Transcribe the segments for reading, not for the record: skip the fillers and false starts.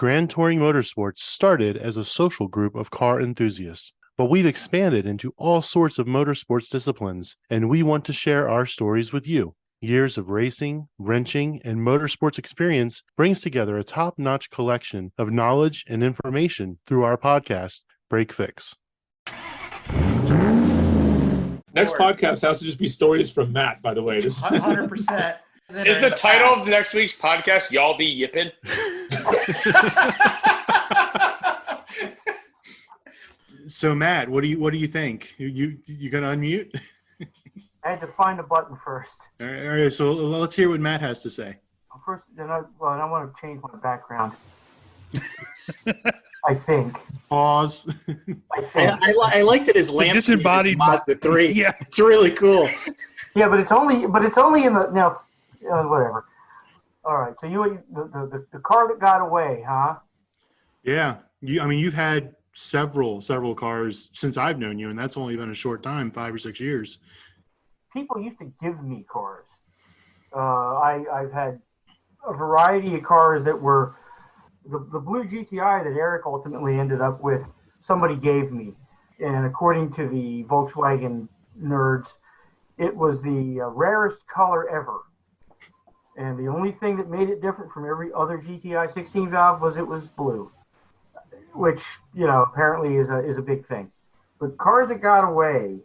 Gran Touring Motorsports started as a social group of car enthusiasts, but we've expanded into all sorts of motorsports disciplines, and we want to share our stories with you. Years of racing, wrenching, and motorsports experience brings together a top-notch collection of knowledge and information through our podcast, Break Fix. Next podcast has to just be stories from Matt, by the way. 100%. Is the title of next week's podcast, Y'all Be Yippin? So Matt, what do you think? You gonna unmute? I had to find a button first. All right, so let's hear what Matt has to say. First, I want to change my background. I think. Pause. I liked it as lamp disembodied Mazda 3. Yeah, it's really cool. Yeah, but it's only in the now. Whatever. All right. So the car that got away, huh? Yeah. You've had several cars since I've known you, and that's only been a short time, 5 or 6 years. People used to give me cars. I've had a variety of cars that were the blue GTI that Eric ultimately ended up with. Somebody gave me, and according to the Volkswagen nerds, it was the rarest color ever. And the only thing that made it different from every other GTI 16 valve was it was blue, which apparently is a big thing. But cars that got away.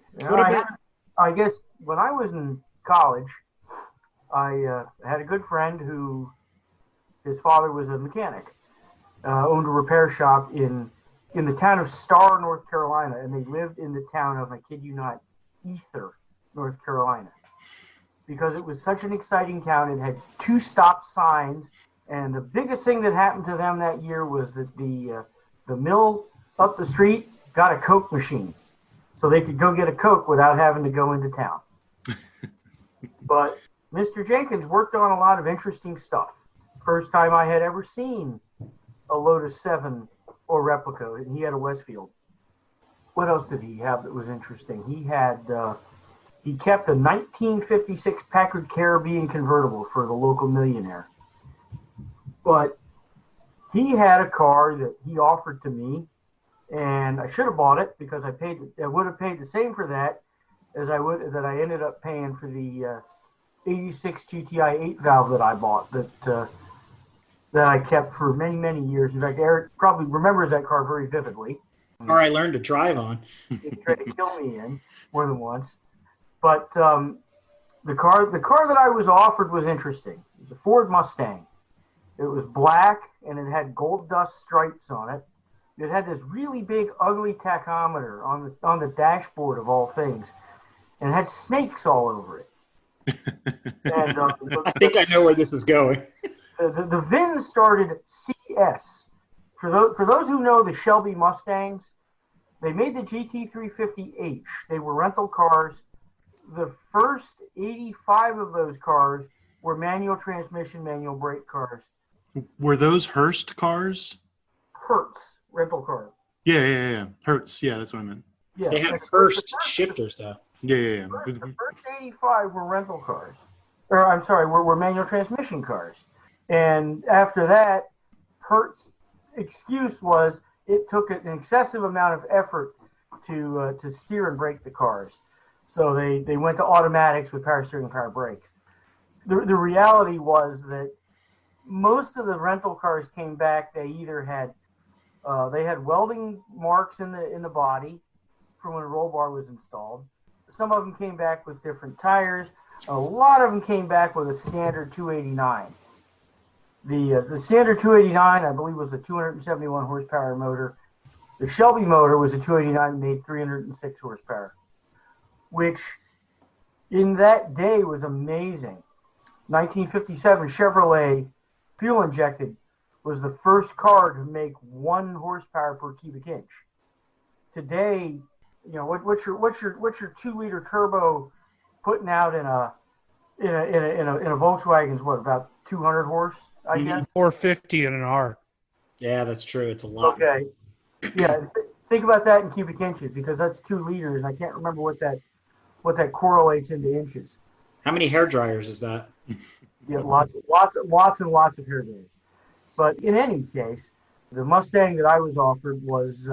I guess when I was in college, I had a good friend who his father was a mechanic, owned a repair shop in the town of Starr, North Carolina, and they lived in the town of, I kid you not, Ether, North Carolina. Because it was such an exciting town. It had 2 stop signs, and the biggest thing that happened to them that year was that the mill up the street got a Coke machine, so they could go get a Coke without having to go into town. But Mr. Jenkins worked on a lot of interesting stuff. First time I had ever seen a Lotus 7 or replica, and he had a Westfield. What else did he have that was interesting? He kept a 1956 Packard Caribbean convertible for the local millionaire. But he had a car that he offered to me, and I should have bought it because I would have paid the same for that as I ended up paying for the 86 GTI 8 valve that I bought that I kept for many, many years. In fact, Eric probably remembers that car very vividly. Car I learned to drive on. He tried to kill me in more than once. But the car that I was offered was interesting. It was a Ford Mustang. It was black, and it had gold dust stripes on it. It had this really big, ugly tachometer on the dashboard of all things, and it had snakes all over it. And, I think I know where this is going. The VIN started CS. For those who know the Shelby Mustangs, they made the GT350H. They were rental cars. The first 85 of those cars were manual transmission, manual brake cars. Were those Hearst cars? Hertz rental car. Yeah. Hertz. Yeah, that's what I meant. Yeah. They have Hearst shifters, though. Yeah. The first 85 were rental cars. Or, I'm sorry, were manual transmission cars. And after that, Hertz excuse was it took an excessive amount of effort to steer and brake the cars. So they went to automatics with power steering and power brakes. The reality was that most of the rental cars came back. They either had welding marks in the body from when a roll bar was installed. Some of them came back with different tires. A lot of them came back with a standard 289. The standard 289, I believe, was a 271 horsepower motor. The Shelby motor was a 289 and made 306 horsepower, which in that day was amazing. 1957 Chevrolet fuel injected was the first car to make 1 horsepower per cubic inch. Today, what's your 2-liter turbo putting out in a Volkswagen is what, about 200 horse, I guess? 450 in an R. Yeah, that's true. It's a lot. Okay. Yeah, think about that in cubic inches because that's 2 liters, and I can't remember what that correlates into inches. How many hair dryers is that? Yeah, lots and lots of hair dryers. But in any case, The Mustang that I was offered was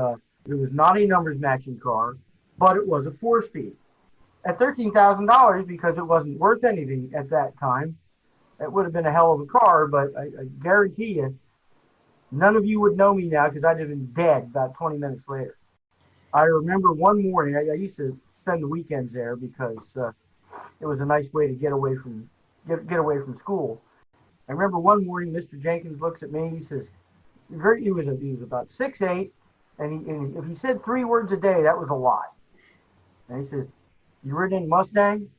it was not a numbers matching car, but it was a 4-speed. At $13,000, because it wasn't worth anything at that time, it would have been a hell of a car, but I guarantee you, none of you would know me now because I'd have been dead about 20 minutes later. I remember one morning, I used to spend the weekends there because it was a nice way to get away from school. I remember one morning, Mr. Jenkins looks at me and he says, he was about 6'8", and if he said 3 words a day, that was a lot. And he says, "You ridden in Mustang?"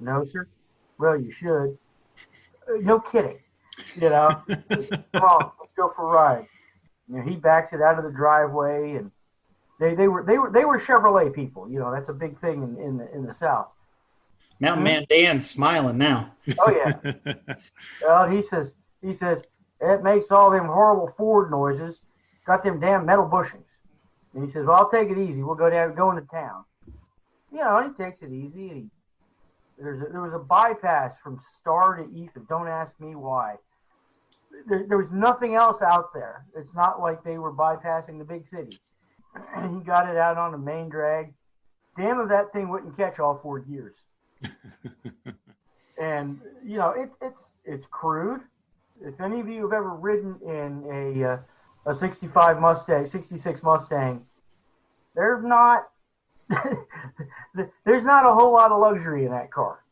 "No, sir." "Well, you should." No kidding. Come on, let's go for a ride. He backs it out of the driveway, and they were Chevrolet people. That's a big thing in the South. Mountain Man Dan's smiling now. Oh yeah. Well, he says it makes all them horrible Ford noises. Got them damn metal bushings. And he says, "Well, I'll take it easy. We'll go into town." And he takes it easy, and there was a bypass from Star to Ethan. Don't ask me why. There was nothing else out there. It's not like they were bypassing the big city. He got it out on the main drag. Damn if that thing wouldn't catch all 4 gears. And it's crude. If any of you have ever ridden in a 65 Mustang, 66 Mustang, there's not a whole lot of luxury in that car.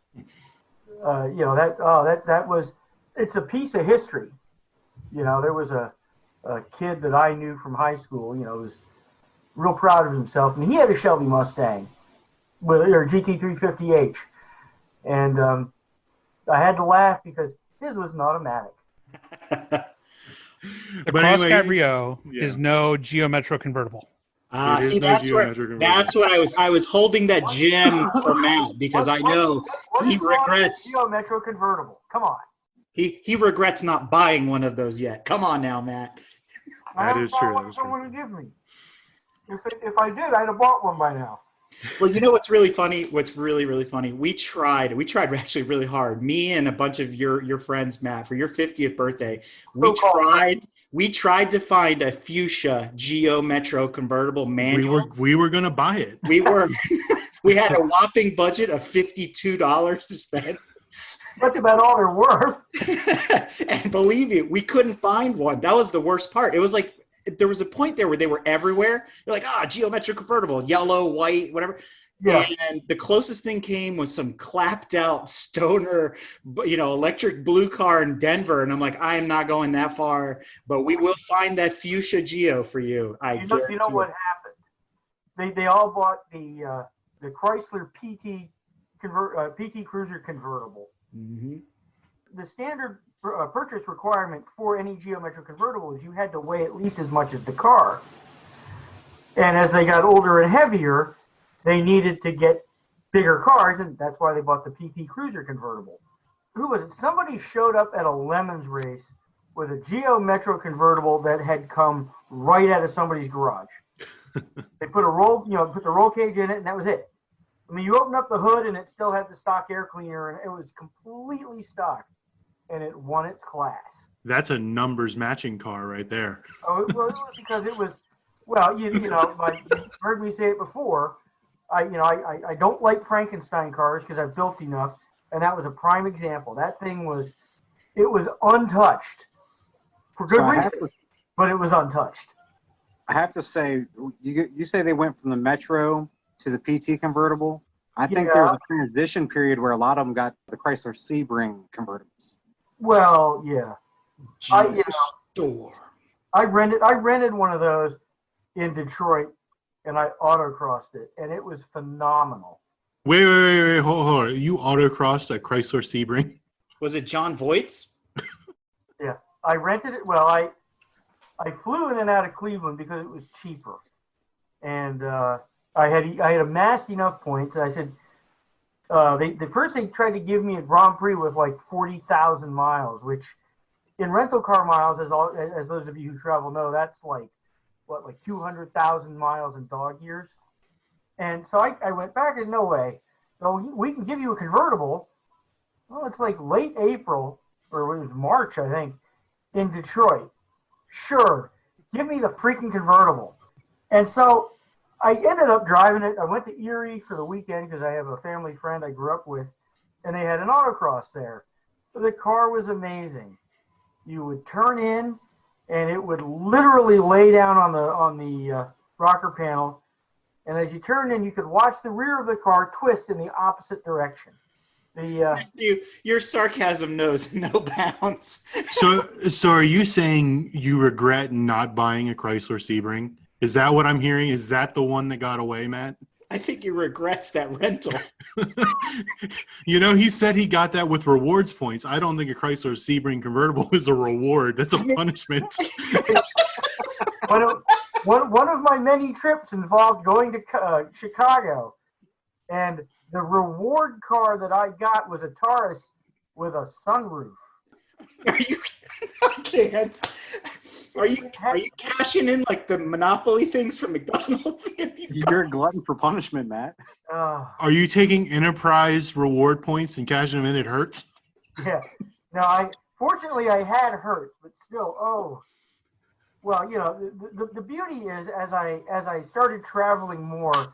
It's a piece of history. There was a kid that I knew from high school, was real proud of himself, and he had a Shelby Mustang or GT350H, and I had to laugh because his was an automatic. The Cross Cabrio is no Geo Metro convertible. See, that's what I was holding that gem for Matt because I know he regrets. Geo Metro convertible. Come on. He regrets not buying one of those yet. Come on now, Matt. That is true. What someone to give me. If I did, I'd have bought one by now. Well, what's really funny? What's really, really funny? We tried actually really hard. Me and a bunch of your friends, Matt, for your 50th birthday, we tried to find a fuchsia Geo Metro convertible manual. We were gonna buy it. We had a whopping budget of $52 to spend. That's about all they're worth. And believe me, we couldn't find one. That was the worst part. It was like there was a point there where they were everywhere. You're like, Geo Metro convertible, yellow, white, whatever. Yeah. And the closest thing came was some clapped out stoner, electric blue car in Denver. And I'm like, I am not going that far, but we will find that fuchsia Geo for you. You know what happened? They all bought the Chrysler PT Cruiser convertible. Mm-hmm. The standard purchase requirement for any Geo Metro convertible is you had to weigh at least as much as the car. And as they got older and heavier, they needed to get bigger cars, and that's why they bought the PT Cruiser convertible. Who was it? Somebody showed up at a Lemons race with a Geo Metro convertible that had come right out of somebody's garage. They put the roll cage in it, and that was it. I mean, you open up the hood, and it still had the stock air cleaner, and it was completely stock, and it won its class. That's a numbers matching car right there. Oh, well, it was because it was. Well, you heard me say it before. I don't like Frankenstein cars because I've built enough, and that was a prime example. That thing was untouched for good reason, but it was untouched. I have to say, you say they went from the Metro to the PT convertible. I think there was a transition period where a lot of them got the Chrysler Sebring convertibles. Well, yeah. I rented one of those in Detroit, and I autocrossed it, and it was phenomenal. Wait, hold on. You autocrossed a Chrysler Sebring? Was it John Voight's? Yeah, I rented it. Well, I flew in and out of Cleveland because it was cheaper, and I had amassed enough points. And I said, the first they tried to give me a Grand Prix with like 40,000 miles, which in rental car miles, as those of you who travel know, that's like 200,000 miles in dog years. And so I went back and no way. So we can give you a convertible. Well, it's like late April, or it was March, I think, in Detroit. Sure. give me the freaking convertible. And so I ended up driving it. I went to Erie for the weekend because I have a family friend I grew up with, and they had an autocross there. The car was amazing. You would turn in, and it would literally lay down on the rocker panel. And as you turned in, you could watch the rear of the car twist in the opposite direction. Your sarcasm knows no bounds. So are you saying you regret not buying a Chrysler Sebring? Is that what I'm hearing? Is that the one that got away, Matt? I think he regrets that rental. He said he got that with rewards points. I don't think a Chrysler Sebring convertible is a reward. That's a punishment. One of my many trips involved going to Chicago, and the reward car that I got was a Taurus with a sunroof. Are you? I can't. Are you cashing in like the Monopoly things from McDonald's? You're a glutton for punishment, Matt. Are you taking enterprise reward points and cashing them in at Hertz? Yeah. No, fortunately I had Hertz, but still, well, the beauty is as I started traveling more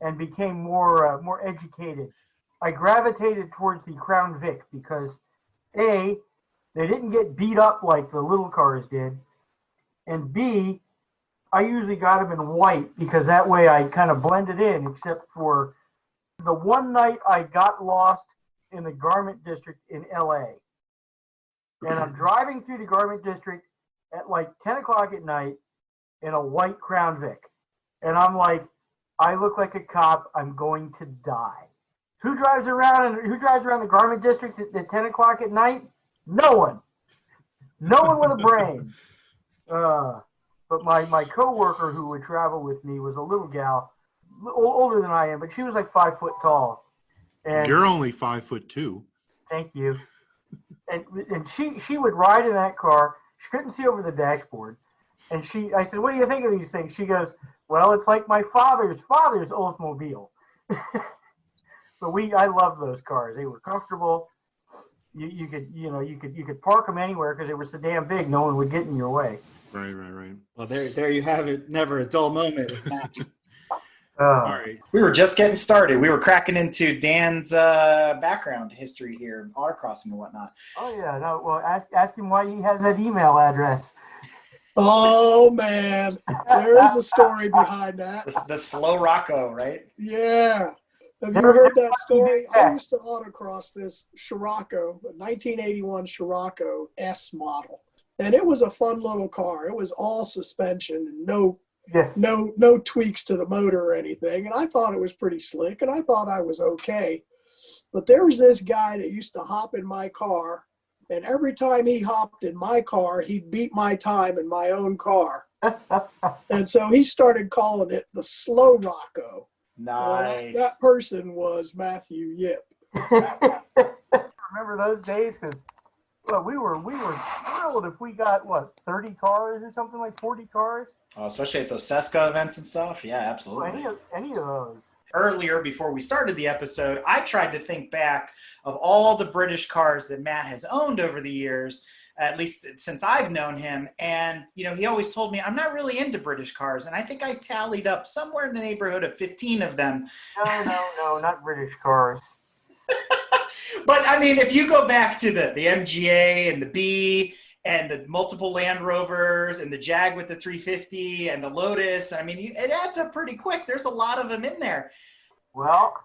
and became more educated, I gravitated towards the Crown Vic because A, they didn't get beat up like the little cars did, and B, I usually got them in white because that way I kind of blended in, except for the one night I got lost in the Garment District in LA. And I'm driving through the Garment District at like 10 o'clock at night in a white Crown Vic. And I'm like, I look like a cop. I'm going to die. Who drives around the Garment District at 10 o'clock at night? No one. No one with a brain. But my coworker who would travel with me was a little gal, older than I am, but she was like 5 foot tall. And you're only 5'2". Thank you. And she would ride in that car. She couldn't see over the dashboard. And I said, "What do you think of these things?" She goes, "Well, it's like my father's Oldsmobile." But I loved those cars. They were comfortable. You could park them anywhere because they were so damn big. No one would get in your way. Right. Well, there you have it. Never a dull moment with Matt. All right. We were just getting started. We were cracking into Dan's background history here, autocrossing and whatnot. Oh yeah, no. Well, ask him why he has that email address. Oh man, there is a story behind that. The slow Rocco, right? Yeah. Have you heard that story? I used to autocross this Scirocco, a 1981 Scirocco S model, and it was a fun little car. It was all suspension and no tweaks to the motor or anything. And I thought it was pretty slick, and I thought I was okay. But there was this guy that used to hop in my car, and every time he hopped in my car, he beat my time in my own car. And so he started calling it the Slow Rocco. Nice. That person was Matthew Yip. Remember those days? Because we were thrilled if we got 30 cars or something, like 40 cars. Oh, especially at those Seska events and stuff. Yeah, absolutely. Any of those. Earlier, before we started the episode, I tried to think back of all the British cars that Matt has owned over the years, at least since I've known him. And, he always told me, I'm not really into British cars. And I think I tallied up somewhere in the neighborhood of 15 of them. No, not British cars. But, I mean, if you go back to the MGA and the B and the multiple Land Rovers and the Jag with the 350 and the Lotus, I mean, it adds up pretty quick. There's a lot of them in there. Well,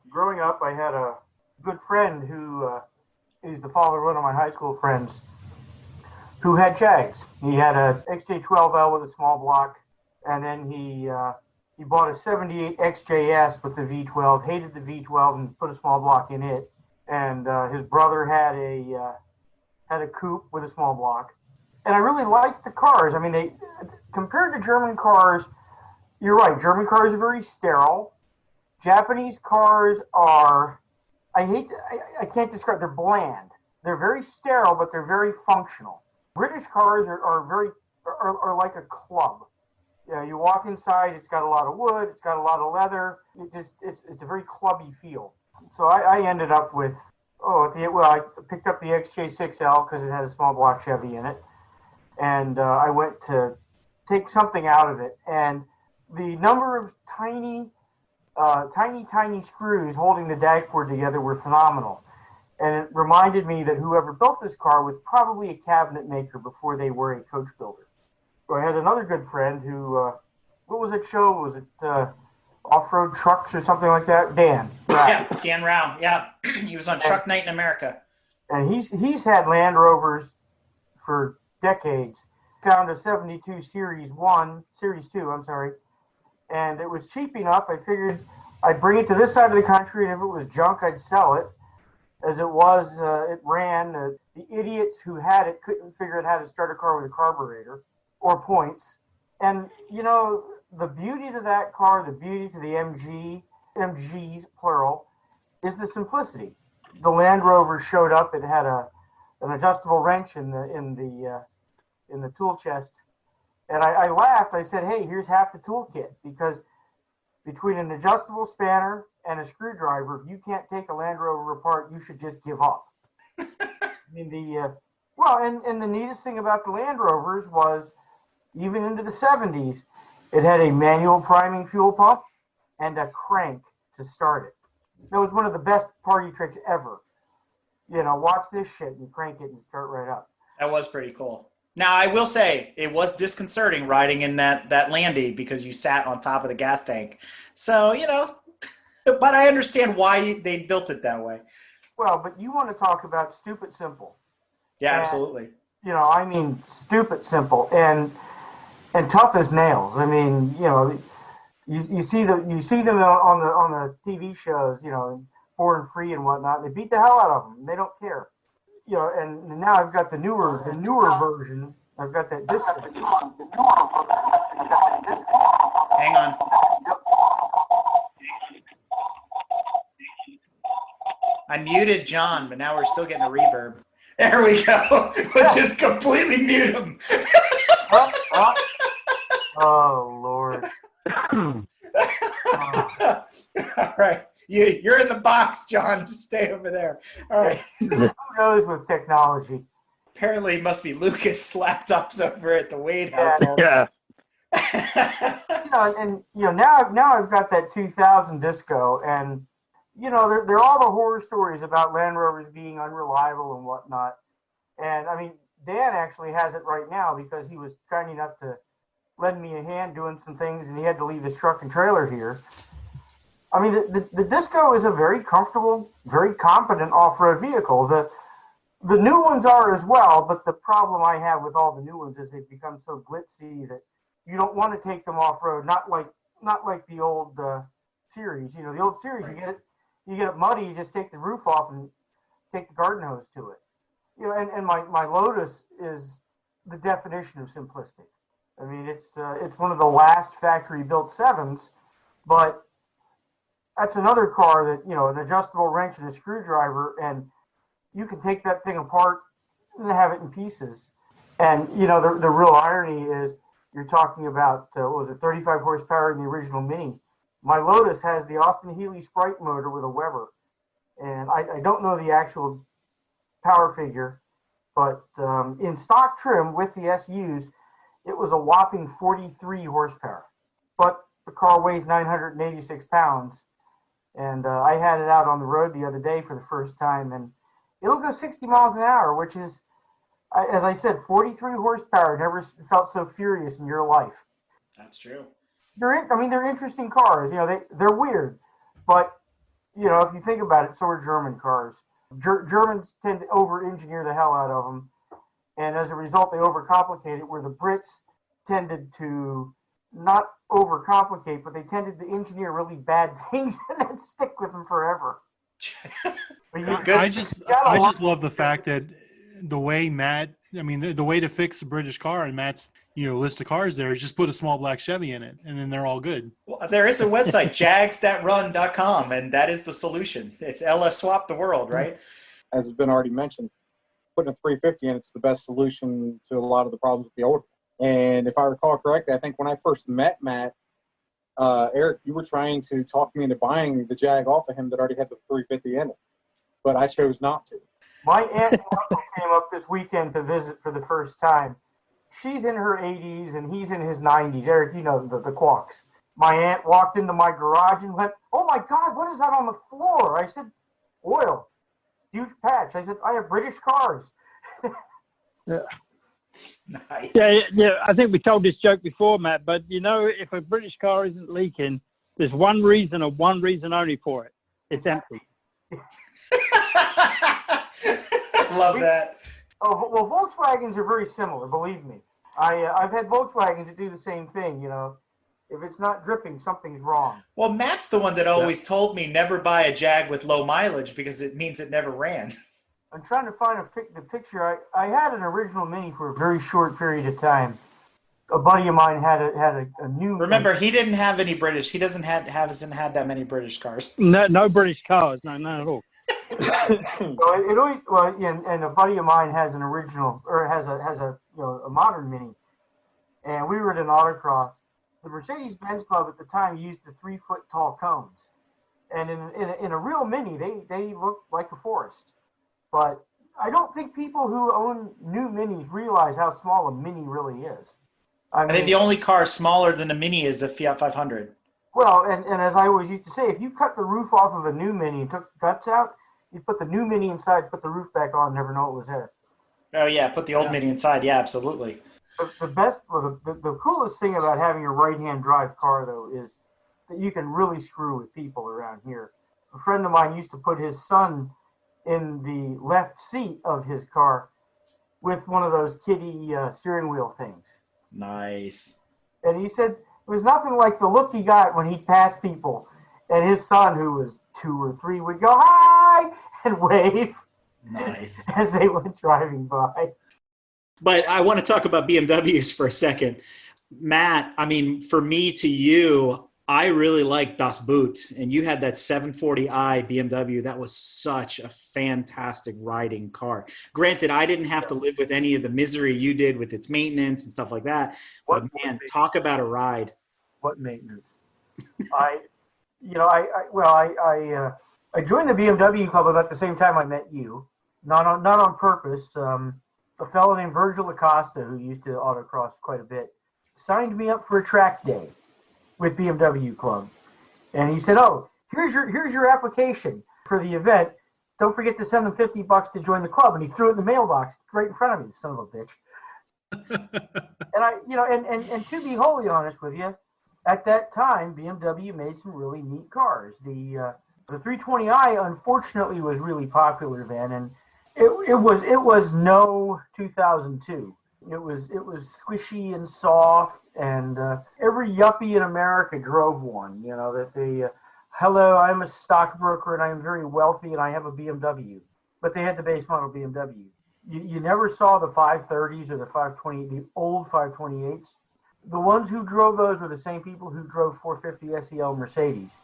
growing up, I had a good friend who is the father of one of my high school friends who had Jags. He had a XJ12L with a small block, and then he bought a 78 XJS with the V12, hated the V12 and put a small block in it. And his brother had a coupe with a small block. And I really liked the cars. I mean, they compared to German cars, you're right, German cars are very sterile. Japanese cars are, I can't describe, they're bland. They're very sterile, but they're very functional. British cars are like a club. You walk inside, it's got a lot of wood, it's got a lot of leather. It's a very clubby feel. So I ended up with, I picked up the XJ6L because it had a small block Chevy in it. And I went to take something out of it. And the number of tiny screws holding the dashboard together were phenomenal. And it reminded me that whoever built this car was probably a cabinet maker before they were a coach builder. So I had another good friend who, what was it show? Was it Off-Road Trucks or something like that? Dan. Yeah, Dan Rao. Yeah, he was on Truck Night in America. And he's had Land Rovers for decades. Found a 72 Series 2, and it was cheap enough. I figured I'd bring it to this side of the country, and if it was junk, I'd sell it. As it was, it ran. The idiots who had it couldn't figure out how to start a car with a carburetor or points. And, you know, the beauty to that car, the beauty to the MGs, plural, is the simplicity. The Land Rover showed up. It had an adjustable wrench in the tool chest. And I laughed. I said, hey, here's half the toolkit, because between an adjustable spanner and a screwdriver, if you can't take a Land Rover apart, you should just give up. I mean, and the neatest thing about the Land Rovers was, even into the 70s, it had a manual priming fuel pump and a crank to start it. That was one of the best party tricks ever. You know, watch this shit, and you crank it and start right up. That was pretty cool. Now, I will say, it was disconcerting riding in that Landy because you sat on top of the gas tank. So, you know, but I understand why they built it that way. Well, but you want to talk about stupid simple. Yeah, and, absolutely. You know, I mean, stupid simple and tough as nails. I mean, you know, you see them on the TV shows, you know, Born Free and whatnot. They beat the hell out of them. They don't care. You know, and now I've got the newer version. I've got that disc. Hang on. I muted John, but now we're still getting a reverb. There we go. We'll just completely mute him. Oh, Lord. All right. You're in the box, John. Just stay over there. All right. Who knows with technology? Apparently, it must be Lucas' laptops over at the Wade household. Yeah. You know, and you know, now I've got that 2000 Disco, and you know, they're all the horror stories about Land Rovers being unreliable and whatnot. And I mean, Dan actually has it right now because he was kind enough to lend me a hand doing some things, and he had to leave his truck and trailer here. I mean, the Disco is a very comfortable, very competent off-road vehicle. The new ones are as well, but the problem I have with all the new ones is they've become so glitzy that you don't want to take them off-road. Not like the old series. You know, the old series, right. you get it muddy, you just take the roof off and take the garden hose to it. You know, and my Lotus is the definition of simplistic. I mean, it's one of the last factory-built Sevens, but that's another car that, you know, an adjustable wrench and a screwdriver, and you can take that thing apart and have it in pieces. And, you know, the real irony is you're talking about, 35 horsepower in the original Mini. My Lotus has the Austin Healey Sprite motor with a Weber. And I don't know the actual power figure, but in stock trim with the SUs, it was a whopping 43 horsepower. But the car weighs 986 pounds. And I had it out on the road the other day for the first time, and it'll go 60 miles an hour, which is, as I said, 43 horsepower. Never felt so furious in your life. That's true. They're interesting cars. You know, they're weird, but you know, if you think about it, so are German cars. Germans tend to over-engineer the hell out of them, and as a result, they overcomplicate it. Where the Brits tended to not overcomplicate, but they tended to engineer really bad things and then stick with them forever. I just love the fact that the way Matt, I mean, the way to fix a British car and Matt's, you know, list of cars there is just put a small black Chevy in it, and then they're all good. Well, there is a website, jagsthatrun.com, and that is the solution. It's LS Swap the world, right? As has been already mentioned, putting a 350 in, it's the best solution to a lot of the problems with the old. And if I recall correctly, I think when I first met Matt, Eric, you were trying to talk me into buying the Jag off of him that already had the 350 in it, but I chose not to. My aunt and uncle came up this weekend to visit for the first time, she's in her 80s and he's in his 90s. Eric, you know the quirks. My aunt walked into my garage and went, "Oh my God, what is that on the floor?" I said, "Oil, huge patch." I said, "I have British cars." Yeah. Nice. Yeah. I think we told this joke before, Matt. But you know, if a British car isn't leaking, there's one reason and one reason only for it. It's empty. Love that. Oh well, Volkswagens are very similar. Believe me, I've had Volkswagens that do the same thing. You know, if it's not dripping, something's wrong. Well, Matt's the one that always told me never buy a Jag with low mileage because it means it never ran. I'm trying to find the picture. I had an original Mini for a very short period of time. A buddy of mine had a new. Remember, he didn't have any British. He hasn't had that many British cars. No British cars. No, none at all. And a buddy of mine has an original, or has a modern Mini, and we were at an autocross. The Mercedes-Benz Club at the time used the 3-foot tall cones, and in a real Mini, they look like a forest. But I don't think people who own new Minis realize how small a Mini really is. I think the only car smaller than a Mini is the Fiat 500. Well, and as I always used to say, if you cut the roof off of a new Mini and took the guts out, you put the new Mini inside, put the roof back on, never know it was there. Oh yeah, put the old Mini inside. Yeah, absolutely. The coolest thing about having a right-hand drive car, though, is that you can really screw with people around here. A friend of mine used to put his son in the left seat of his car with one of those kiddie steering wheel things. Nice. And he said it was nothing like the look he got when he'd pass people, and his son, who was 2 or 3, would go, "Hi!" and wave. Nice. As they went driving by. But I want to talk about BMWs for a second. Matt, I mean, for me to you, I really like Das Boot, and you had that 740i BMW. That was such a fantastic riding car. Granted, I didn't have to live with any of the misery you did with its maintenance and stuff like that. But man, talk about a ride. What maintenance? I joined the BMW club about the same time I met you. Not on purpose. A fellow named Virgil Acosta, who used to autocross quite a bit, signed me up for a track day with BMW Club, and he said, "Oh, here's your application for the event. Don't forget to send them $50 to join the club." And he threw it in the mailbox right in front of me, son of a bitch. And to be wholly honest with you, at that time BMW made some really neat cars. The 320i unfortunately was really popular then, and it was no 2002. It was squishy and soft, and every yuppie in America drove one. You know that they, hello, I'm a stockbroker and I'm very wealthy and I have a BMW. But they had the base model BMW. You never saw the 530s or the 520, the old 528s. The ones who drove those were the same people who drove 450 SEL Mercedes,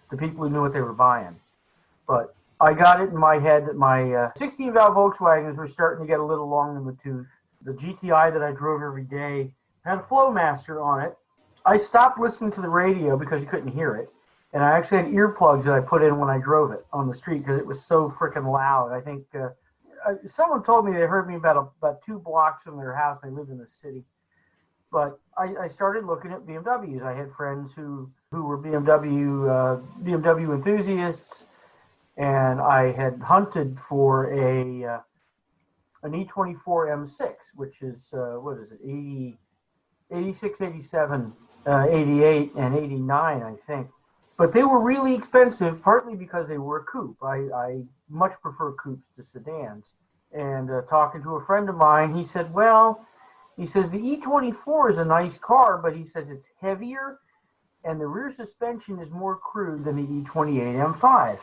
the people who knew what they were buying. But I got it in my head that my 16-valve Volkswagens were starting to get a little long in the tooth. The GTI that I drove every day had a Flowmaster on it. I stopped listening to the radio because you couldn't hear it. And I actually had earplugs that I put in when I drove it on the street because it was so freaking loud. I think someone told me they heard me about 2 blocks from their house. They lived in the city. But I started looking at BMWs. I had friends who were BMW enthusiasts, and I had hunted for an E24 M6, which is, 86, 87, 88, and 89, I think. But they were really expensive, partly because they were a coupe. I much prefer coupes to sedans. And talking to a friend of mine, he said, he says the E24 is a nice car, but he says it's heavier and the rear suspension is more crude than the E28 M5.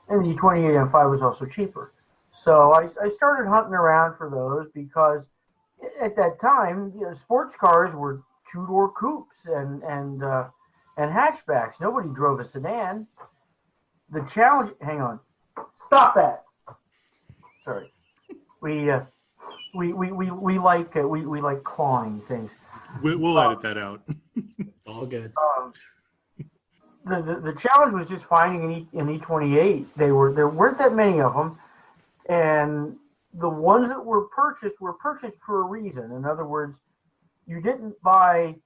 And the E28 M5 was also cheaper. So I started hunting around for those because at that time, sports cars were 2-door coupes and hatchbacks. Nobody drove a sedan. The challenge, hang on, stop that. Sorry. We like clawing things. We'll edit that out. It's all good. The challenge was just finding an E28. There weren't that many of them, and the ones that were purchased for a reason. In other words, you didn't buy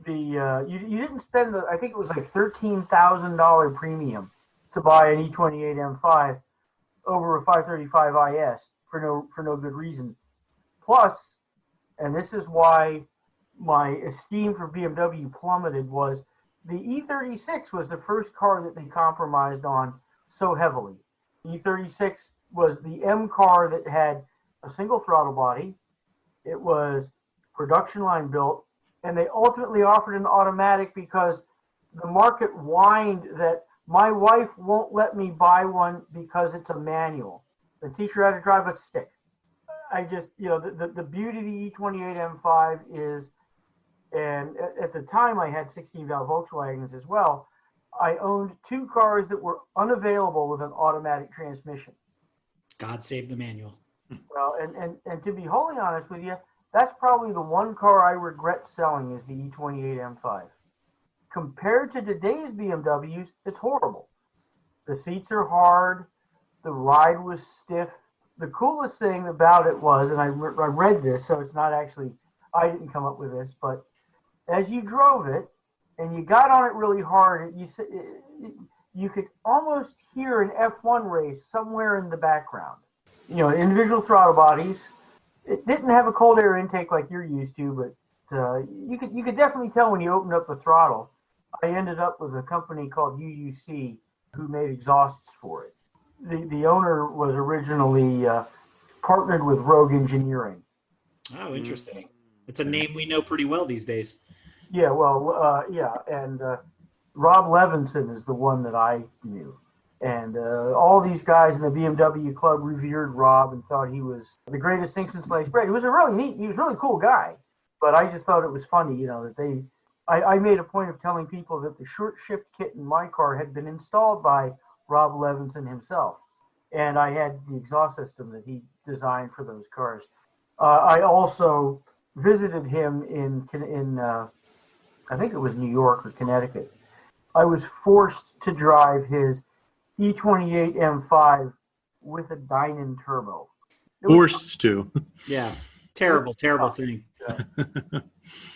you didn't spend I think it was like $13,000 premium to buy an E28 M5 over a 535 IS for no good reason. Plus, and this is why my esteem for BMW plummeted, was the E36 was the first car that they compromised on so heavily. The E36 was the M car that had a single throttle body. It was production line built, and they ultimately offered an automatic because the market whined that my wife won't let me buy one because it's a manual. The teach her how to drive a stick. I just, the beauty of the E28 M5 is, and at the time I had 16-valve Volkswagens as well, I owned two cars that were unavailable with an automatic transmission. God save the manual. Well, and to be wholly honest with you, that's probably the one car I regret selling is the E28 M5. Compared to today's BMWs, it's horrible. The seats are hard. The ride was stiff. The coolest thing about it was, and I read this, so it's not actually, I didn't come up with this, but as you drove it and you got on it really hard, you could almost hear an F1 race somewhere in the background. Individual throttle bodies. It didn't have a cold air intake like you're used to, but you could definitely tell when you opened up the throttle. I ended up with a company called UUC who made exhausts for it. The owner was originally partnered with Rogue Engineering. Oh, interesting. It's a name we know pretty well these days. Yeah, well, and Rob Levinson is the one that I knew. And all these guys in the BMW club revered Rob and thought he was the greatest thing since sliced bread. He was a really cool guy. But I just thought it was funny, that I made a point of telling people that the short shift kit in my car had been installed by Rob Levinson himself. And I had the exhaust system that he designed for those cars. I also visited him in I think it was New York or Connecticut. I was forced to drive his E28 M5 with a Dynon turbo. Forced to. Yeah. Terrible thing. Yeah.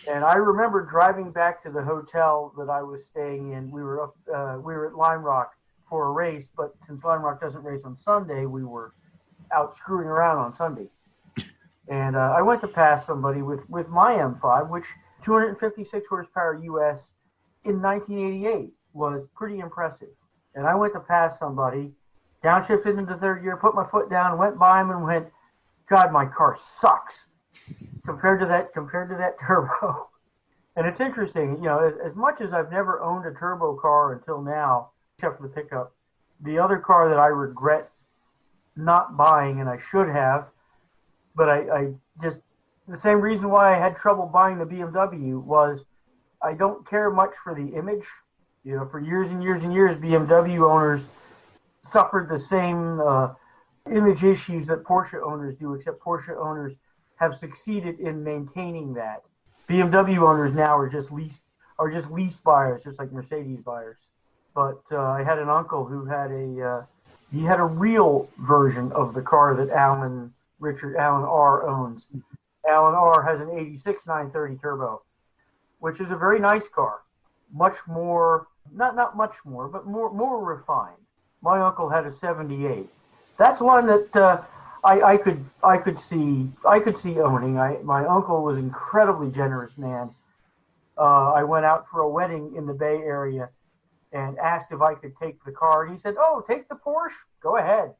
And I remember driving back to the hotel that I was staying in. We were at Lime Rock for a race, but since Lime Rock doesn't race on Sunday, we were out screwing around on Sunday. And I went to pass somebody with my M5, which 256 horsepower US in 1988 was pretty impressive. And I went to pass somebody, downshifted into third gear, put my foot down, went by him and went, God, my car sucks compared to that turbo. And it's interesting, as much as I've never owned a turbo car until now, except for the pickup, the other car that I regret not buying, and I should have, but I just, the same reason why I had trouble buying the BMW was I don't care much for the image. For years and years and years, BMW owners suffered the same image issues that Porsche owners do, except Porsche owners have succeeded in maintaining that. BMW owners now are just lease buyers, just like Mercedes buyers. But I had an uncle who had a real version of the car that Alan R. owns. Alan R. has an 86 930 turbo, which is a very nice car. Much more, not much more, but more refined. My uncle had a 78. That's one that I could see owning. My uncle was an incredibly generous man. I went out for a wedding in the Bay Area and asked if I could take the car, and he said, "Oh, take the Porsche, go ahead."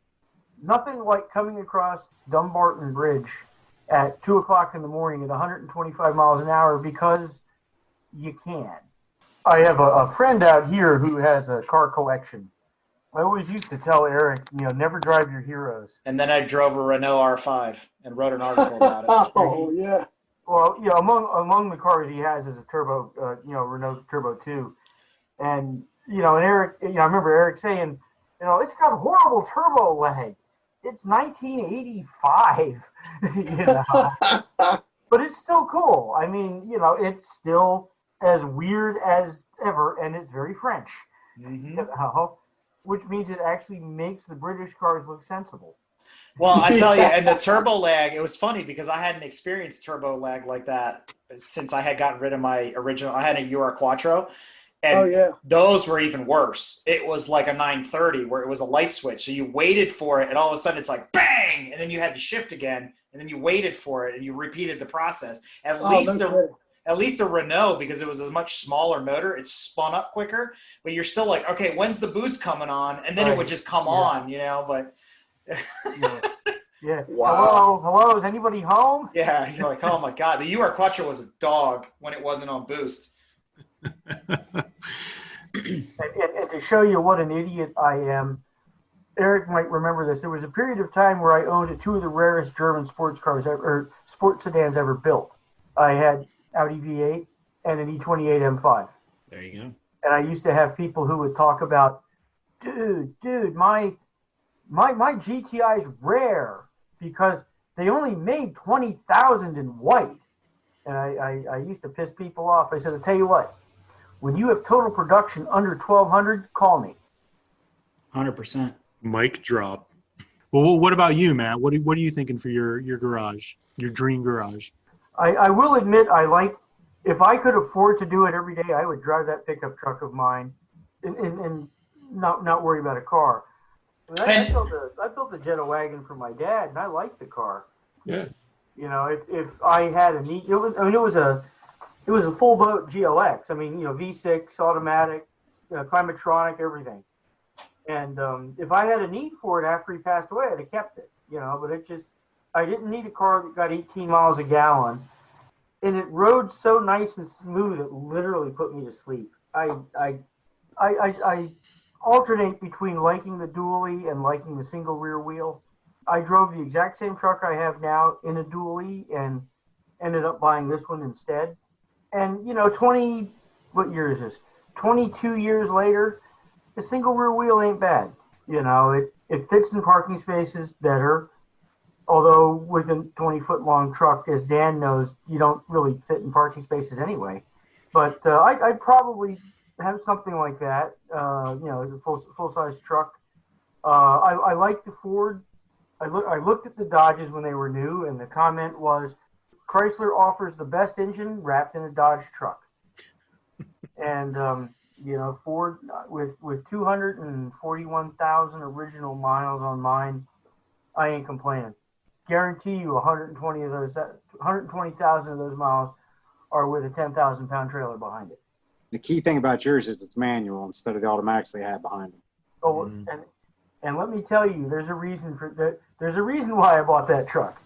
Nothing like coming across Dumbarton Bridge at 2:00 in the morning at 125 miles an hour because you can. I have a friend out here who has a car collection. I always used to tell Eric, never drive your heroes. And then I drove a Renault R5 and wrote an article about it. Oh, yeah. Well, among the cars he has is a turbo, Renault Turbo 2. And, and Eric, I remember Eric saying, it's got horrible turbo lag. It's 1985, but it's still cool. I mean, it's still as weird as ever, and it's very French, Mm-hmm. which means it actually makes the British cars look sensible. Well, I tell you, and the turbo lag, it was funny because I hadn't experienced turbo lag like that since I had gotten rid of my original. I had a UR Quattro, and those were even worse. It was like a 930 where it was a light switch. So you waited for it, and all of a sudden it's like bang, and then you had to shift again, and then you waited for it, and you repeated the process. At least the Renault, because it was a much smaller motor, it spun up quicker. But you're still like, okay, when's the boost coming on? And then it would just come on, you know. But yeah. Wow. Hello, is anybody home? Yeah, you're like, oh my God. The UR Quattro was a dog when it wasn't on boost. And to show you what an idiot I am, Eric might remember this. There was a period of time where I owned two of the rarest German sports cars or sports sedans ever built. I had Audi V8 and an E28 M5. There you go. And I used to have people who would talk about, dude, my GTI's rare because they only made 20,000 in white. And I used to piss people off. I said, I'll tell you what, when you have total production under 1,200, call me. 100%. Mic drop. Well, what about you, Matt? What are you thinking for your garage, your dream garage? I will admit if I could afford to do it every day, I would drive that pickup truck of mine and not worry about a car. I built a Jetta wagon for my dad, and I liked the car. Yeah. You know, if I had a neat, it was a full boat GLX. I mean, you know, V6 automatic, climatronic, everything. And if I had a need for it after he passed away, I'd have kept it. You know, but I didn't need a car that got 18 miles a gallon, and it rode so nice and smooth it literally put me to sleep. I alternate between liking the dually and liking the single rear wheel. I drove the exact same truck I have now in a dually and ended up buying this one instead. And, you know, what year is this? 22 years later, the single rear wheel ain't bad. You know, it fits in parking spaces better. Although with a 20-foot long truck, as Dan knows, you don't really fit in parking spaces anyway. But I'd probably have something like that, you know, a full-size truck. I like the Ford. I looked at the Dodges when they were new, and the comment was, Chrysler offers the best engine wrapped in a Dodge truck. And, you know, Ford, with 241,000 original miles on mine, I ain't complaining. Guarantee you 120,000 of those miles are with a 10,000-pound trailer behind it. The key thing about yours is it's manual instead of the automatics they have behind them. Oh, and let me tell you, there's a reason for that. There's a reason why I bought that truck.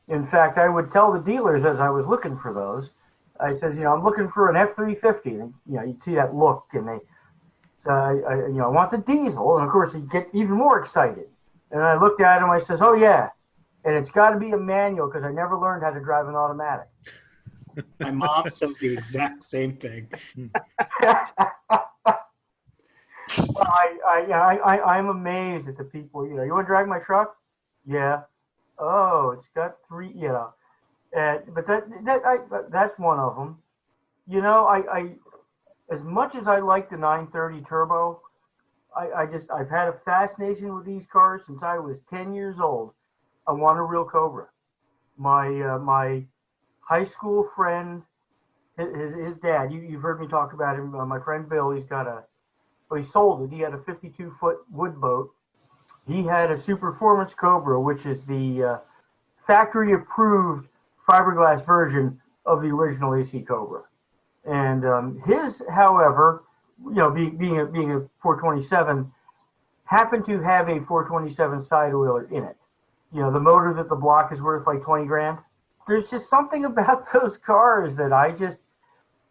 In fact, I would tell the dealers as I was looking for those, I says, you know, I'm looking for an F-350. And, you know, you'd see that look, and I want the diesel. And of course, you'd get even more excited. And I looked at him. I says, oh yeah, and it's got to be a manual because I never learned how to drive an automatic. My mom says the exact same thing. Well, I'm amazed at the people. You know, you want to drag my truck? Yeah. Oh, it's got 3. You know, but that's one of them. You know, I as much as I like the 930 turbo, I've had a fascination with these cars since I was 10 years old. I want a real Cobra. My high school friend, his dad, you've heard me talk about him. My friend Bill, he sold it. He had a 52-foot wood boat. He had a Super Performance Cobra, which is the factory-approved fiberglass version of the original AC Cobra. And his, however, you know, being a 427, happened to have a 427 side-wheeler in it. You know, the motor that the block is worth like 20 grand. There's just something about those cars that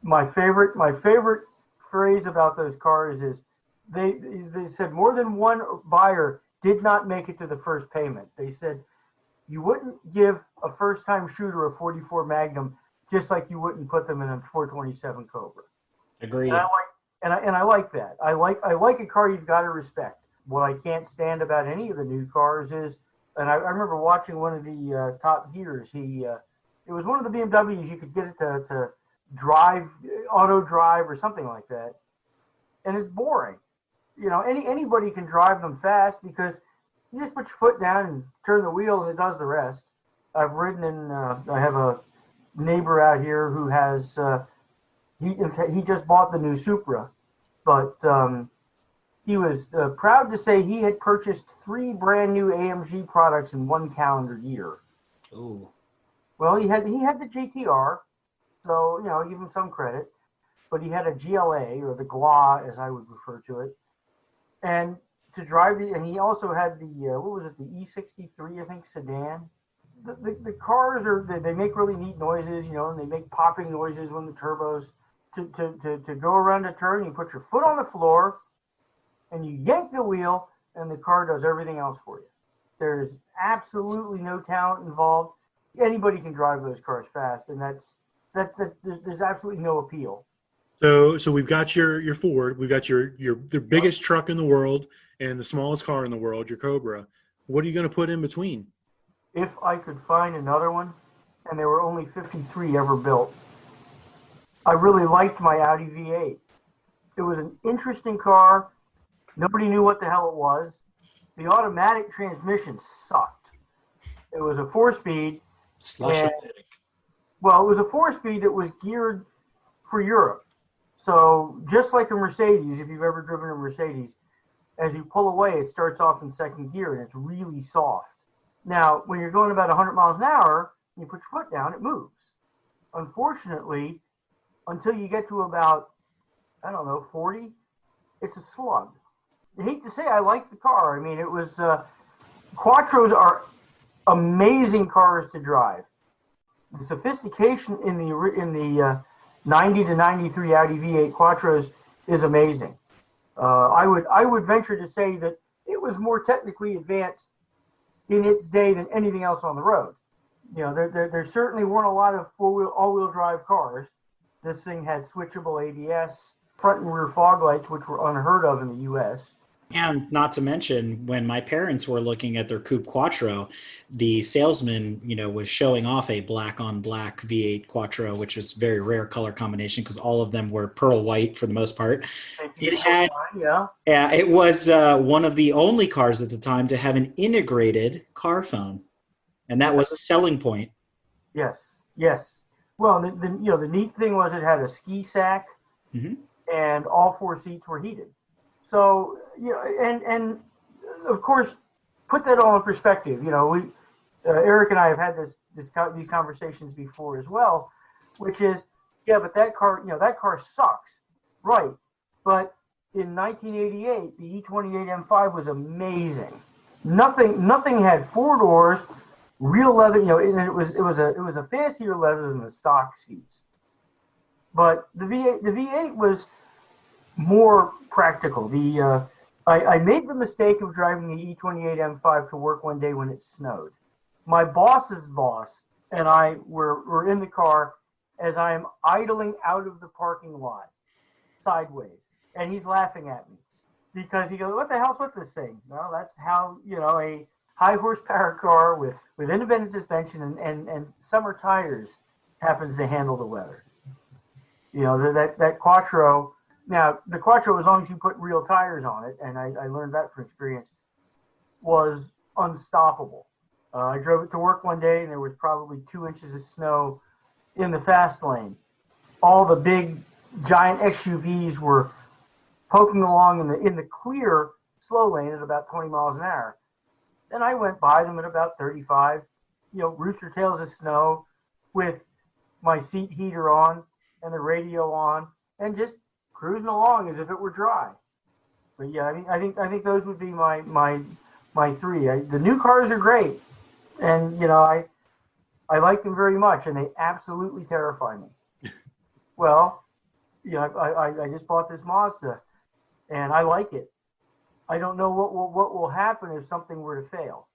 my favorite phrase about those cars is they said more than one buyer did not make it to the first payment. They said you wouldn't give a first-time shooter a 44 Magnum just like you wouldn't put them in a 427 Cobra. Agreed. And I like that. I like a car you've got to respect. What I can't stand about any of the new cars is, and I remember watching one of the Top Gears. It was one of the BMWs. You could get it to drive, auto drive or something like that, and it's boring. You know, anybody can drive them fast because, You just put your foot down and turn the wheel, and it does the rest. I've ridden in. I have a neighbor out here who has. He just bought the new Supra, but he was proud to say he had purchased 3 brand new AMG products in 1 calendar year. Ooh. Well, he had the GTR, so give him some credit. But he had a GLA, or the GLA as I would refer to it, and to drive the. And he also had the what was it? The E63, I think, sedan. The cars they make really neat noises, and they make popping noises when the turbos. To go around a turn, you put your foot on the floor, and you yank the wheel, and the car does everything else for you. There's absolutely no talent involved. Anybody can drive those cars fast, and there's absolutely no appeal. So we've got your Ford, we've got your the biggest truck in the world and the smallest car in the world, your Cobra. What are you going to put in between? If I could find another one, and there were only 53 ever built, I really liked my Audi V8. It was an interesting car. Nobody knew what the hell it was. The automatic transmission sucked. It was a 4-speed. Well, it was a 4-speed that was geared for Europe. So just like a Mercedes, if you've ever driven a Mercedes, as you pull away, it starts off in second gear, and it's really soft. Now, when you're going about 100 miles an hour, you put your foot down, it moves. Unfortunately, until you get to about, 40, it's a slug. I hate to say I like the car. I mean, it was, Quattros are amazing cars to drive. The sophistication in the 90 to 93 Audi V8 Quattros is amazing. I would venture to say that it was more technically advanced in its day than anything else on the road. There certainly weren't a lot of all-wheel drive cars. This thing had switchable ABS, front and rear fog lights, which were unheard of in the U.S. And not to mention, when my parents were looking at their Coupe Quattro, the salesman, was showing off a black-on-black V8 Quattro, which was a very rare color combination because all of them were pearl white for the most part. It was one of the only cars at the time to have an integrated car phone, and that was a selling point. Yes. Well, the neat thing was it had a ski sack, and all 4 seats were heated. So, and of course, put that all in perspective. Eric and I have had these conversations before as well, which is, but that car sucks, right? But in 1988, the E28 M5 was amazing. Nothing had 4 doors, real leather. And it was a fancier leather than the stock seats. But the V8 was more practical. I made the mistake of driving the E28 M5 to work one day when it snowed. My boss's boss and I were in the car as I am idling out of the parking lot sideways, and he's laughing at me because he goes, "What the hell's with this thing?" Well, that's how a high horsepower car with independent suspension and summer tires happens to handle the weather. That Quattro. Now, the Quattro, as long as you put real tires on it, and I learned that from experience, was unstoppable. I drove it to work one day, and there was probably 2 inches of snow in the fast lane. All the big, giant SUVs were poking along in the clear slow lane at about 20 miles an hour. And I went by them at about 35, rooster tails of snow with my seat heater on and the radio on, and just cruising along as if it were dry. But yeah, I think those would be my 3. The new cars are great, and I like them very much, and they absolutely terrify me. Well, I just bought this Mazda, and I like it. I don't know what will happen if something were to fail.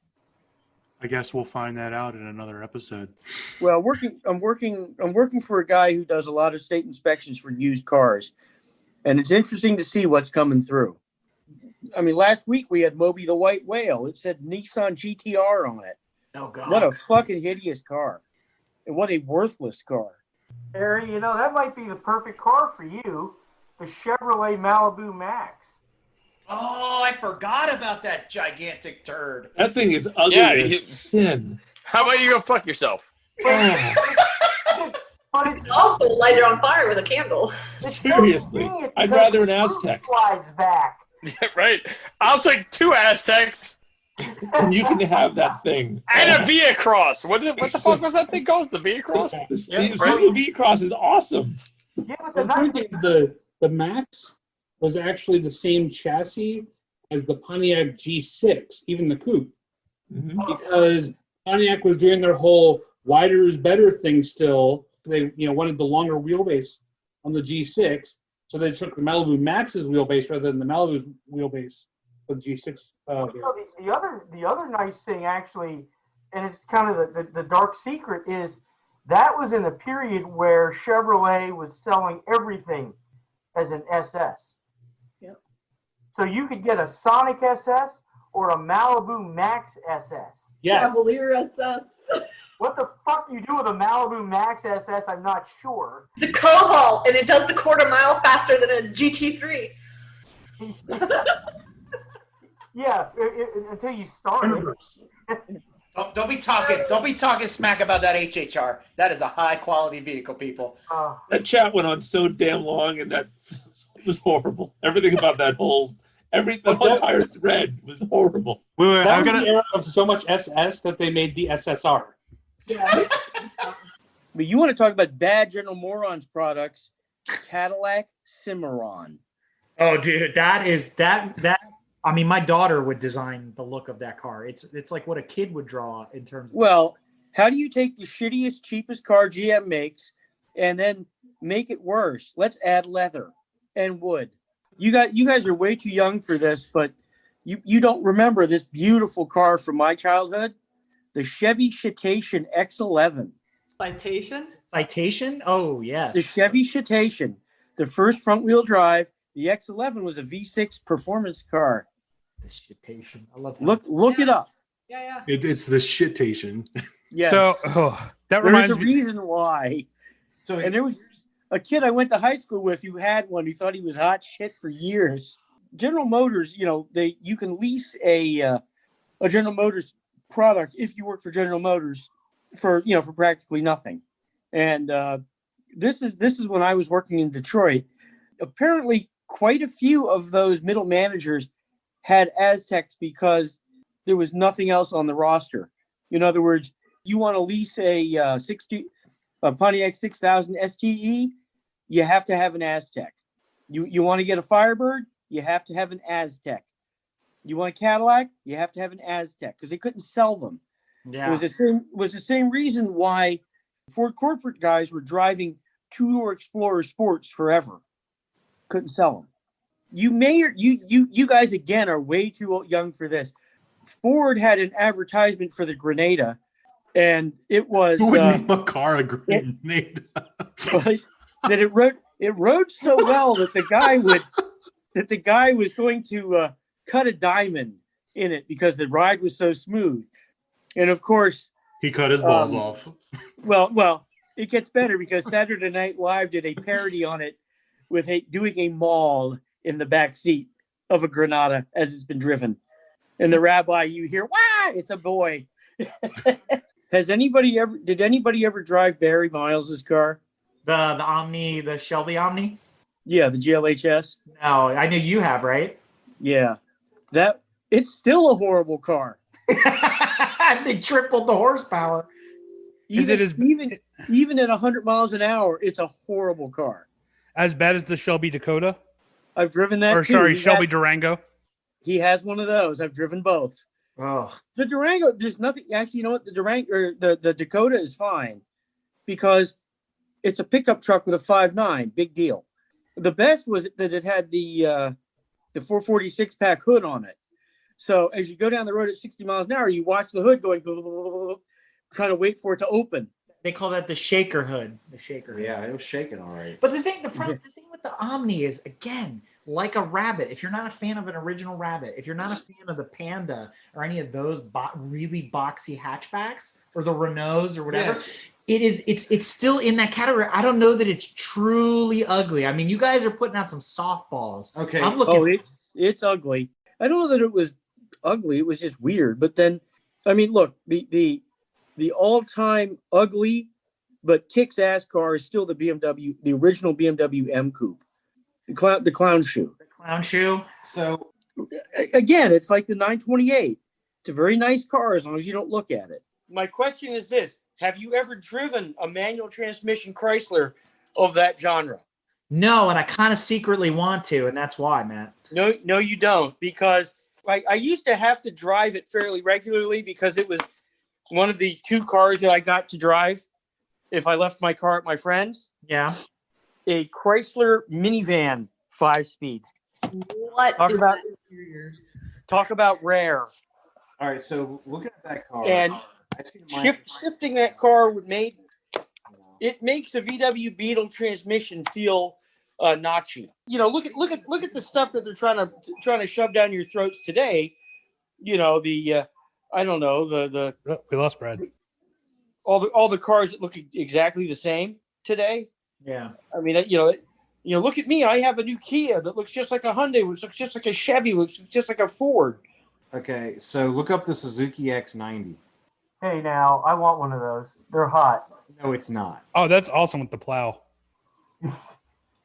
I guess we'll find that out in another episode. Well, I'm working for a guy who does a lot of state inspections for used cars. And it's interesting to see what's coming through. I mean, last week we had Moby the White Whale. It said Nissan GTR on it. Oh, God. What a fucking hideous car. And what a worthless car. Harry, that might be the perfect car for you, the Chevrolet Malibu Max. Oh, I forgot about that gigantic turd. That thing is ugly as sin. How about you go fuck yourself? But it's also light it on fire with a candle. Seriously, I'd rather an Aztec. Slides back. Right. I'll take 2 Aztecs. And you can have that thing. And a Via Cross. What the fuck was that thing called? The Via Cross? The Via Cross is awesome. Yeah, but The point is the Max was actually the same chassis as the Pontiac G6, even the coupe, because Pontiac was doing their whole wider is better thing still. They wanted the longer wheelbase on the G6, so they took the Malibu Max's wheelbase rather than the Malibu's wheelbase for the G6. The other nice thing, actually, and it's kind of the dark secret, is that was in a period where Chevrolet was selling everything as an SS. Yep. So you could get a Sonic SS or a Malibu Max SS. Yes. Cavalier SS. What the fuck do you do with a Malibu Max SS? I'm not sure. It's a Cobalt, and it does the quarter mile faster than a GT3. Yeah, until you start it. Don't be talking smack about that HHR. That is a high quality vehicle, people. That chat went on so damn long, and that was horrible. Everything about the whole entire thread was horrible. Wait, that was the era of so much SS that they made the SSR. Yeah. But you want to talk about bad General Morons products? Cadillac Cimarron. Oh, dude, that. I mean, my daughter would design the look of that car. It's like what a kid would draw in terms of. Well, how do you take the shittiest, cheapest car GM makes and then make it worse? Let's add leather and wood. You guys are way too young for this, but you don't remember this beautiful car from my childhood, the Chevy Citation X11. Citation? Oh, yes. The Chevy Citation, the first front-wheel drive. The X11 was a V6 performance car. The Citation. I love that. Look it up. Yeah. It's the shitation. Yes. So that reminds me. There's a reason why. And there was a kid I went to high school with who had one. Who thought he was hot shit for years. General Motors, you can lease a General Motors product if you work for General Motors for practically nothing. And this is when I was working in Detroit. Apparently, quite a few of those middle managers had Aztecs because there was nothing else on the roster. In other words, you want to lease a Pontiac 6000 STE, you have to have an Aztec. You want to get a Firebird, you have to have an Aztec. You want a Cadillac, you have to have an Aztec because they couldn't sell them. Yeah. It was the same reason why Ford corporate guys were driving two-door Explorer Sports forever. Couldn't sell them. You guys again are way too young for this. Ford had an advertisement for the Grenada, and it was Who would name a car a Grenada? That it rode so well that the guy was going to cut a diamond in it because the ride was so smooth, and of course he cut his balls off. Well, it gets better because Saturday Night Live did a parody on it with doing a maul in the back seat of a Granada as it's been driven. And the rabbi, you hear, "Wah! It's a boy." Did anybody ever drive Barry Miles's car? The Omni, the Shelby Omni? Yeah, the GLHS. No, I know you have, right? Yeah. It's still a horrible car. They tripled the horsepower. Even at 100 miles an hour, it's a horrible car. As bad as the Shelby Dakota? I've driven that too. Sorry, Shelby Durango. He has one of those. I've driven both. Oh. The Durango, there's nothing. Actually, you know what? The Durango, or the Dakota is fine because it's a pickup truck with a 5.9. Big deal. The best was that it had the 446 pack hood on it. So as you go down the road at 60 miles an hour, you watch the hood going, trying to wait for it to open. They call that the shaker hood. The shaker hood. Yeah, it was shaking all right. But the thing with the Omni is, again, like a Rabbit. If you're not a fan of an original Rabbit, if you're not a fan of the Panda or any of those really boxy hatchbacks or the Renaults or whatever, it is. It's still in that category. I don't know that it's truly ugly. I mean, you guys are putting out some softballs. Okay. I'm looking. Oh, it's ugly. I don't know that it was ugly. It was just weird. But then, I mean, look, the all-time ugly but kicks ass car is still the BMW, the original BMW M Coupe, the clown shoe. The clown shoe. So again, it's like the 928. It's a very nice car as long as you don't look at it. My question is this: have you ever driven a manual transmission Chrysler of that genre? no, and I kind of secretly want to, and that's why, Matt. No, you don't, because I used to have to drive it fairly regularly because it was one of the two cars that I got to drive if I left my car at my friend's. Yeah. A Chrysler minivan 5-speed. What? Talk about rare. All right, so looking at that car, And shifting that car makes a VW Beetle transmission feel notchy. You know, look at the stuff that they're trying to shove down your throats today. You know, the I don't know, the we lost Brad. All the cars that look exactly the same today. Yeah. I mean, look at me. I have a new Kia that looks just like a Hyundai, which looks just like a Chevy, which looks just like a Ford. Okay, so look up the Suzuki X90. Hey, now, I want one of those. They're hot. No, it's not. Oh, that's awesome with the plow. The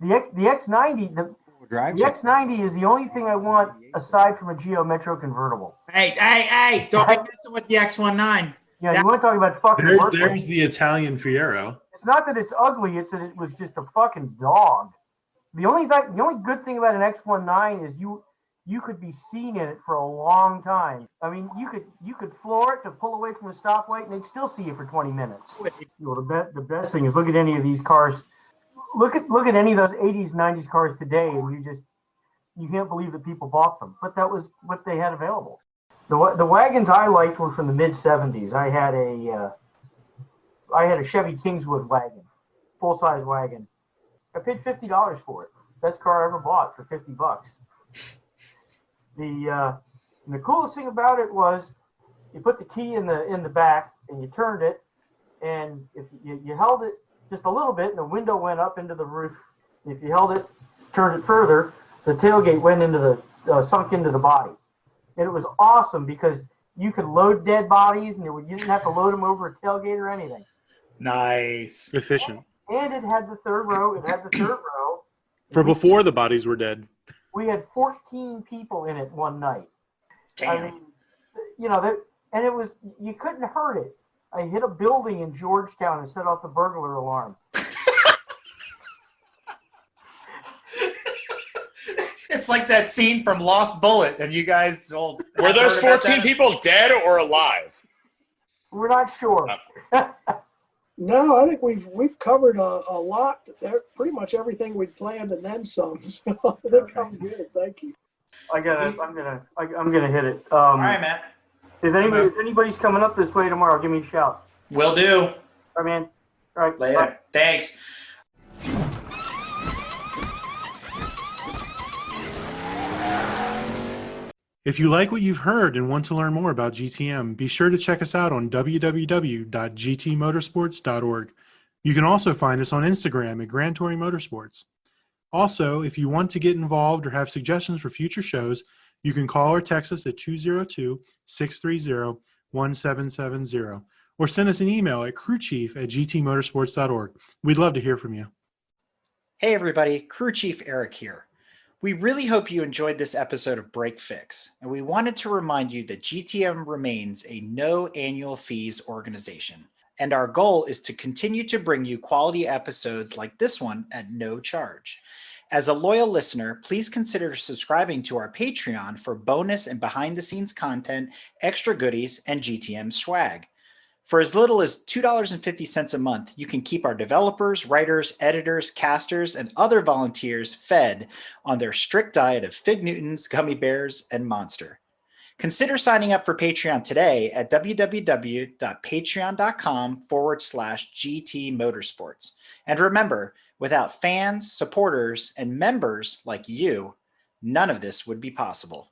X90, the Drive X90 is the only thing I want aside from a Geo Metro convertible. Hey! Don't be messing with the X19. Yeah, you want to talk about fucking worthless. There's the Italian Fiero. It's not that it's ugly; it's that it was just a fucking dog. The only good thing about an X19 is you could be seen in it for a long time. I mean, you could floor it to pull away from the stoplight, and they'd still see you for 20 minutes. The best thing is look at any of these cars. Look at any of those 80s, 90s cars today, and you can't believe that people bought them. But that was what they had available. The wagons I liked were from the mid 70s. I had a Chevy Kingswood wagon, full size wagon. I paid $50 for it. Best car I ever bought for $50. The coolest thing about it was you put the key in the back and you turned it, and if you held it just a little bit, and the window went up into the roof. If you held it, turned it further, the tailgate went into sunk into the body. And it was awesome because you could load dead bodies, and you didn't have to load them over a tailgate or anything. Nice. Efficient. And it had the third row. For before the bodies were dead. We had 14 people in it one night. Damn. I mean, and it was, you couldn't hurt it. I hit a building in Georgetown and set off the burglar alarm. It's like that scene from Lost Bullet. Have you guys all Were those 14 people dead or alive? We're not sure. No, I think we've covered a lot. Pretty much everything we planned and then some. So that sounds good. Thank you. I'm gonna hit it. All right, Matt. If anybody's coming up this way tomorrow, give me a shout. Will do. All right, man. All right. Later. Bye. Thanks. If you like what you've heard and want to learn more about GTM, be sure to check us out on www.gtmotorsports.org. You can also find us on Instagram at Gran Touring Motorsports. Also, if you want to get involved or have suggestions for future shows, you can call or text us at 202-630-1770 or send us an email at crewchief@gtmotorsports.org. We'd love to hear from you. Hey everybody, Crew Chief Eric here. We really hope you enjoyed this episode of Break Fix, and we wanted to remind you that GTM remains a no annual fees organization, and our goal is to continue to bring you quality episodes like this one at no charge. As a loyal listener, please consider subscribing to our Patreon for bonus and behind-the-scenes content, extra goodies, and GTM swag. For as little as $2.50 a month, you can keep our developers, writers, editors, casters, and other volunteers fed on their strict diet of Fig Newtons, gummy bears, and Monster. Consider signing up for Patreon today at www.patreon.com/GT Motorsports. And remember, without fans, supporters, and members like you, none of this would be possible.